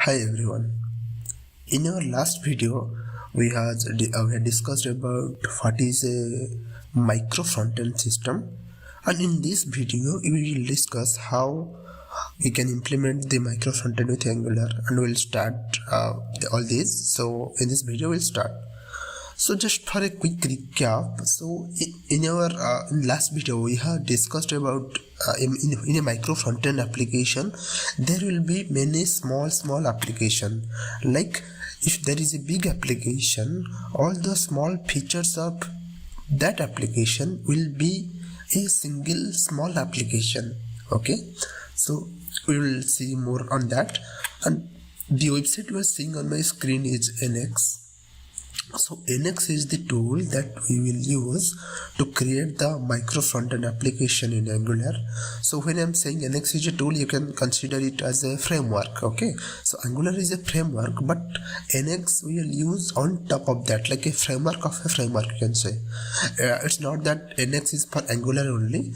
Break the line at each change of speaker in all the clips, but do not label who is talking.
Hi everyone. In our last video, we had discussed about what is a micro front-end system, and in this video we will discuss how we can implement the micro front-end with Angular, and we'll start all these. So in this video we'll start. So just for a quick recap, so in our in last video we have discussed about in a micro front-end application there will be many small application. Like if there is a big application, all the small features of that application will be a single small application. Okay, so we will see more on that, and the website you are seeing on my screen is NX. So NX is the tool that we will use to create the micro front-end application in Angular. So when I'm saying NX is a tool, you can consider it as a framework. Okay, so Angular is a framework, but NX we will use on top of that, like a framework of a framework, you can say. It's not that NX is for Angular only.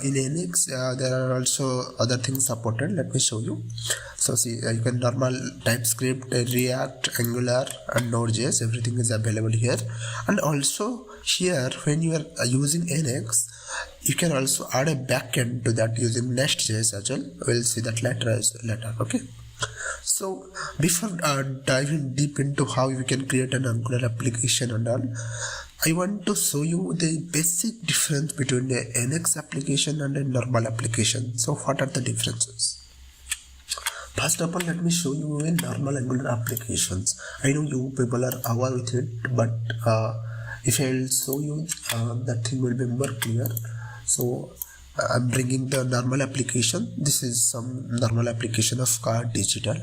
In NX there are also other things supported. Let me show you. So see, you can normal TypeScript, React, Angular and Node.js, everything is available here. And also here when you are using NX, you can also add a backend to that using Nest.js as well. We'll see that later. Okay, so before diving deep into how you can create an Angular application and all, I want to show you the basic difference between the NX application and a normal application. So what are the differences? First of all, let me show you a normal Angular applications. I know you people are aware with it, but if I will show you, that thing will be more clear. So I'm bringing the normal application. This is some normal application of Car Digital,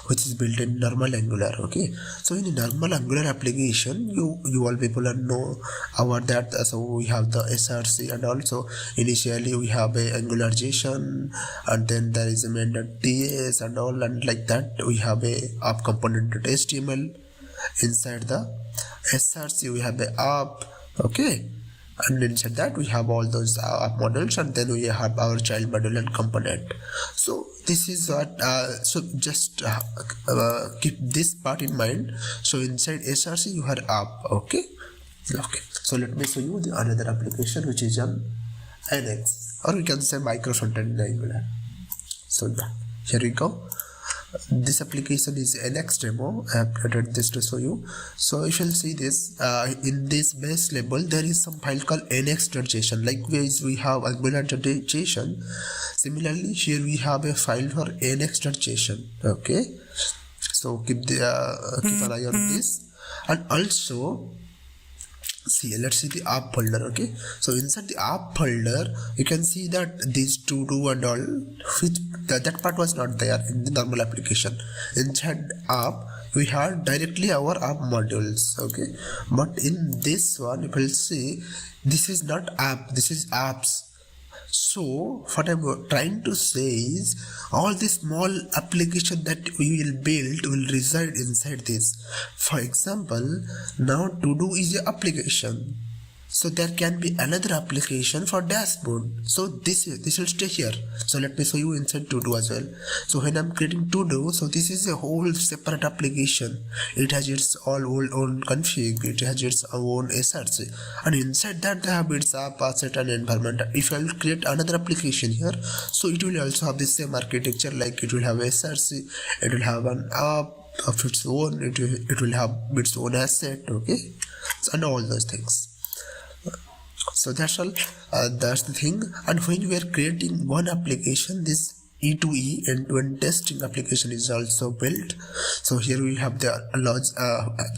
which is built in normal Angular. Okay, so in a normal Angular application, you all people are know about that. So we have the SRC, and also initially we have a Angular JSON, and then there is a main.ts and all, and like that we have a app component.html. Inside the SRC we have a app. Okay, and inside that we have all those app models, and then we have our child module and component. So this is what so just keep this part in mind. So inside SRC you have app. Okay, so let me show you the another application which is on NX, or we can say micro front-end in Angular. So yeah, here we go. This application is NX demo. I have created this to show you. So if you'll see this, in this base level there is some file called nx.json. Likewise we have angular.json. Similarly here we have a file for nx.json. Okay, so keep an eye on this. And also see, let's see the app folder. Okay, so inside the app folder you can see that these to do and all, which that part was not there in the normal application. Inside app we have directly our app modules. Okay, but in this one you will see this is not app, this is apps. So what I'm trying to say is all the small application that we will build will reside inside this. For example, now to do is an application, so there can be another application for dashboard. So this will stay here. So let me show you inside to do as well. So when I'm creating to do, so this is a whole separate application. It has its own config, it has its own SRC, and inside that they have its app, asset and environment. If I will create another application here, so it will also have the same architecture, like it will have SRC, it will have an app of its own, it will have its own asset. Okay, and all those things. So that's all, that's the thing. And when you are creating one application, this E2E end-to-end testing application is also built. So here we have the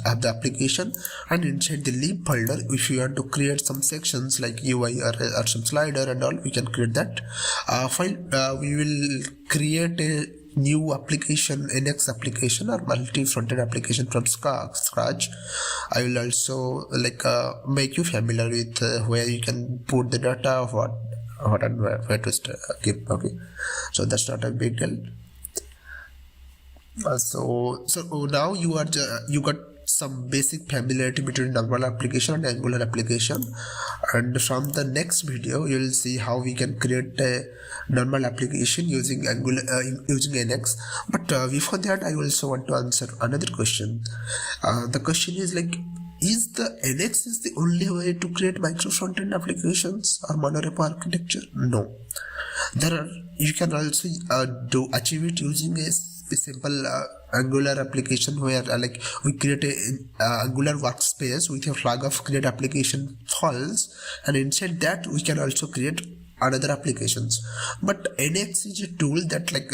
have the application, and inside the lib folder, if you want to create some sections like UI or some slider and all, we can create that file. We will create a new application, NX application or multi front-end application from scratch. I will also make you familiar with where you can put the data, what and where to keep. Okay, so that's not a big deal. So now you got some basic familiarity between normal application and Angular application, and from the next video you will see how we can create a normal application using Angular using NX. But before that, I also want to answer another question. The question is like, is the NX is the only way to create micro frontend applications or monorepo architecture? No, there are, you can also achieve it using a simple Angular application where like we create a Angular workspace with a flag of create application false, and inside that we can also create another applications. But NX is a tool that like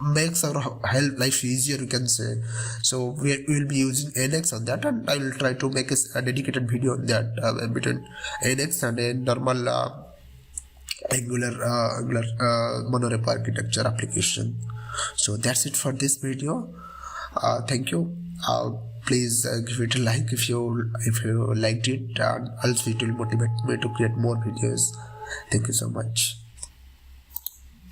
makes our life easier, you can say. So we will be using NX on that, and I will try to make a dedicated video on that between NX and a normal Angular monorepo architecture application. So that's it for this video. Thank you. Please give it a like if you liked it, and also it will motivate me to create more videos. Thank you so much.